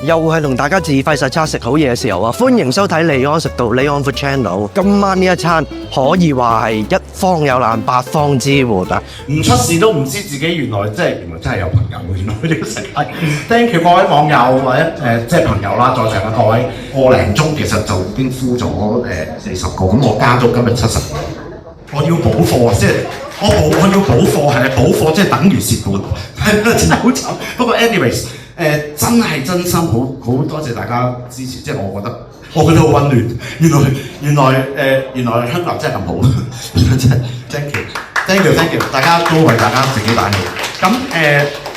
又係同大家自費實測食好嘢嘅時候啊！歡迎收睇利安食到利安 Food Channel。今晚呢一餐可以話係一方有難八方支援啊！唔出事都唔知自己原來真係有朋友，原來呢個世界。Thank you 各位網友或者即係朋友啦，在場嘅各位個零鐘其實就已經敷咗40個，咁我加咗今日70個。我要補貨啊！即係我要補貨係補貨，即係等於蝕本，係真係好慘。不過 anyways。真係真心好多謝大家支持，即係我覺得好溫暖。原來香港人真係咁好，真係 thank you， 大家都為大家自己打氣。咁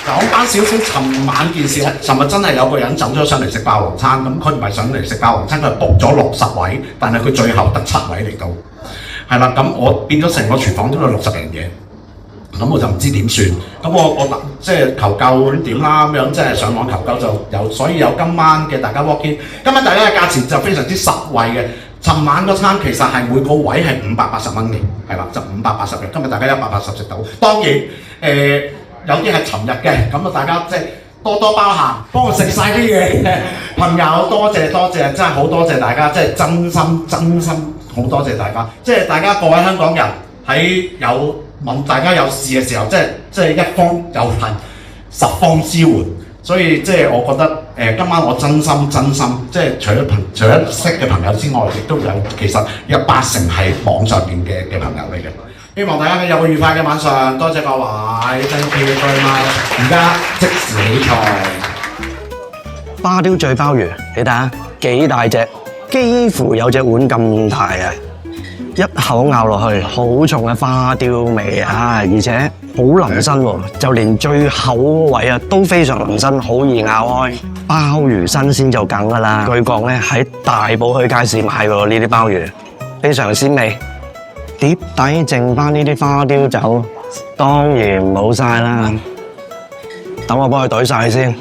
講翻少少尋晚件事咧，尋日真係有個人走咗上嚟食霸王餐，咁佢唔係上嚟食霸王餐，佢係 book 咗60位，但係佢最後得7位嚟到，係啦。咁我變咗成個廚房都有60人嘅。咁我就唔知點算，咁我即係求救點啦咁樣，即係上網求救就有，所以有今晚嘅大家 walk in。今晚大家嘅價錢就非常之實惠嘅。尋晚嗰餐其實係每個位係580蚊嘅，係啦，就580嘅。今日大家180食到，當然有啲係尋日嘅，咁啊大家即係多多包涵，幫我食晒啲嘢嘅朋友，多謝，真係好多謝大家，即係真心好多謝大家，即係大家各位香港人喺問大家有事嘅時候，即係一方有恨，10方支援，所以即係我覺得今晚我真心，即係除咗識嘅朋友之外，亦都有其實有80%係網上邊嘅朋友嚟嘅。希望大家有個愉快嘅晚上，多謝各位 ，thank you very much。而家即時起菜，花雕醉鮑魚，你睇下幾大隻，幾乎有隻碗咁大啊！一口咬落去，好重嘅花雕味啊，而且好腍身喎，就連最厚位啊都非常腍身，好易咬開。鮑魚新鮮就梗㗎啦，據講咧喺大埔墟街市買喎呢啲鮑魚，非常鮮味。碟底剩翻呢啲花雕酒，當然冇晒啦，等我幫佢懟晒先。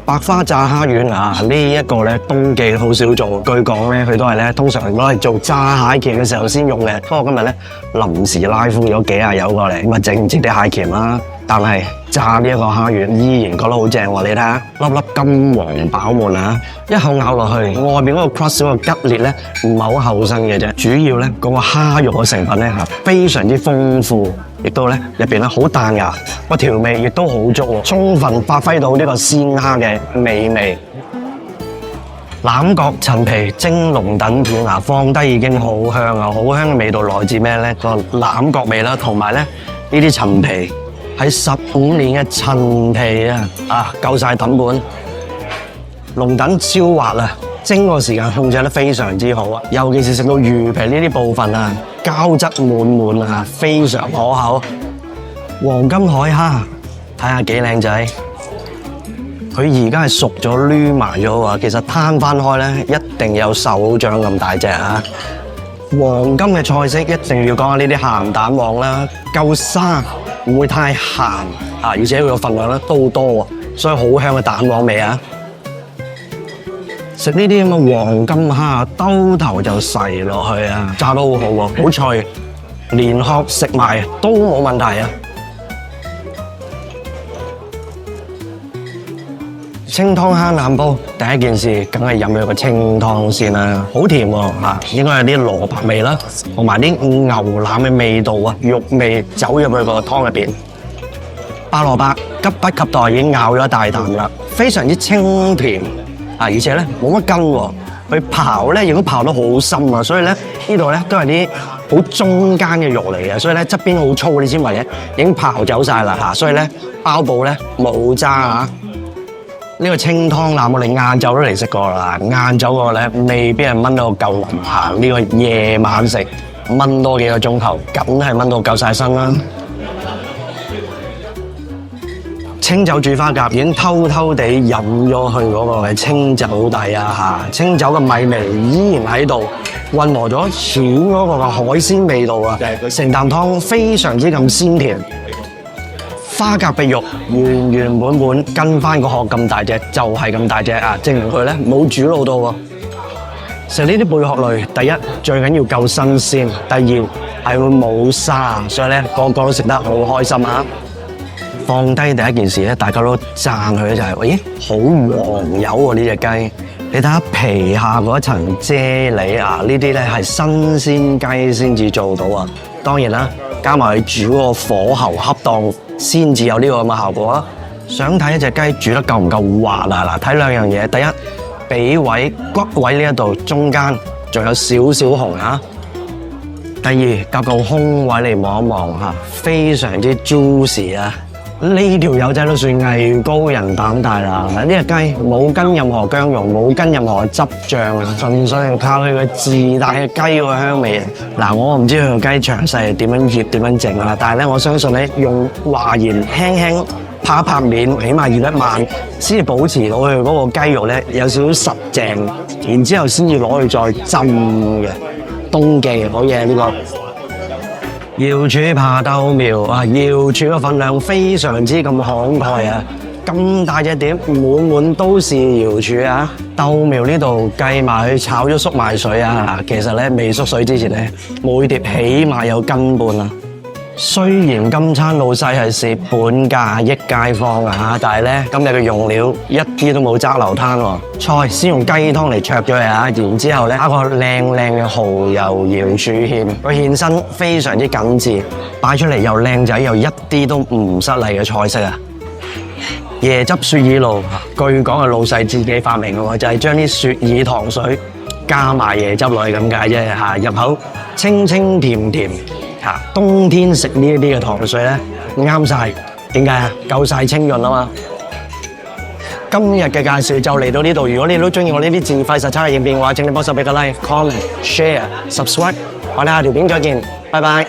白花炸蝦丸啊，呢一個咧冬季好少做，據講咧佢都係咧通常攞嚟做炸蟹鉗嘅時候先用嘅。不過今日咧臨時拉夫咗幾廿友過嚟，咁啊整唔切啲蟹鉗啦。但係炸呢一個蝦丸依然覺得好正喎，你睇下粒粒金黃飽滿啊！一口咬落去，外面嗰個 crust 嗰個吉列咧唔係好厚身嘅啫，主要咧嗰個蝦肉嘅成分咧係非常之豐富，亦都咧入邊咧好彈牙，個調味亦都好足，充分發揮到呢個鮮蝦嘅美味。欖角陳皮蒸龍躉片啊，放低已經好香啊！好香嘅味道來自咩咧？個欖角味啦，同埋咧呢啲陳皮。喺15年嘅陳皮啊，夠晒揼本。龍躉超滑啊，蒸個時間控制得非常之好啊，尤其是食到魚皮呢啲部分啊，膠質滿滿啊，非常可口。黃金海蝦，睇下幾靚仔。佢而家係熟咗攣埋咗啊，其實攤翻開咧，一定有手掌咁大隻啊！黃金嘅菜式一定要講下呢啲鹹蛋黃啦，夠生。唔會太鹹啊，而且佢個份量咧都多，所以好香嘅蛋黃味啊！食呢啲咁嘅黃金蝦，兜頭就噬落去啊，炸得好好喎，好脆，連殼食埋都冇問題啊！清湯蝦腩煲，第一件事梗係飲咗個清湯先啦，好甜喎嚇，應該有啲蘿蔔味啦，同埋啲牛腩嘅味道啊，肉味走入去個湯入邊。白蘿蔔急不及待已經咬咗一大啖啦，非常之清甜啊，而且咧冇乜筋喎，佢刨咧亦都刨得好深啊，所以咧呢度咧都係啲好中間嘅肉嚟嘅，所以咧側邊好粗嗰啲纖維咧已經刨走晒啦嚇，所以咧包布咧冇渣啊。呢個清湯腩我哋晏晝都嚟食過啦，晏晝嗰個咧未必係炆到夠腍行，呢個夜晚食炆多幾個鐘頭，梗係炆到夠晒身啦。清酒煮花甲已經偷偷地飲咗去嗰個嘅清酒底啊嚇，清酒嘅米味依然喺度，混合咗淺嗰個嘅海鮮味道啊，成啖湯非常之咁鮮甜。花甲嘅肉圓圓滿滿，跟翻個殼咁大隻，就係咁大隻啊！證明佢咧冇煮老到喎。食呢啲貝殼類，第一最緊要夠新鮮，第二係會冇沙，所以咧個個都食得好開心啊！放低第一件事咧，大家都讚佢就係、咦，好黃油喎呢隻雞！你睇下皮下嗰層啫喱啊，呢啲咧係新鮮雞先至做到啊！當然啦，加埋佢煮嗰個火候恰當，先至有呢個咁嘅效果啦。想睇一隻雞煮得夠唔夠滑啊？嗱，睇兩樣嘢，第一，髀位骨位呢一度中間仲有少少紅啊。第二，夾個胸位嚟望一望嚇，非常之 juicy 啊！呢條友仔都算藝高人膽大啦！呢隻雞冇跟任何薑蓉，冇跟任何汁醬啊，純粹係靠佢個自帶嘅雞個香味。嗱，我唔知佢個雞詳細係點樣醃點樣整啦，但係咧我相信咧用華鹽輕輕拍一拍面，起碼醃一晚，先至保持到佢嗰個雞肉咧有少少實淨，然之後先至攞去再浸嘅。冬記好嘢呢個。瑤柱扒豆苗啊！瑤柱嘅份量非常之咁慷慨啊！咁大隻碟，滿滿都是瑤柱啊！豆苗呢度計埋佢炒咗縮埋水啊！其實咧未縮水之前咧，每碟起碼有斤半啊！雖然今餐老細係蝕本價益街坊啊，但係咧今日嘅用料一啲都冇揸流攤喎。菜先用雞湯嚟灼咗佢啊，然之後咧加個靚嘅蠔油瑤柱芡，個芡身非常之緊緻，擺出嚟又靚仔又一啲都唔失禮嘅菜式啊！椰汁雪耳露，據講係老細自己發明嘅喎，就係將啲雪耳糖水加埋椰汁落去咁解啫嚇，入口清清甜甜。冬天食呢一啲嘅糖水咧啱晒，點解啊？夠晒清潤啊嘛！今日嘅介紹就嚟到呢度。如果你都中意我呢啲自費實測嘅影片嘅話，請你幫手俾個 like、comment、share、subscribe。我哋下條片再見，拜拜。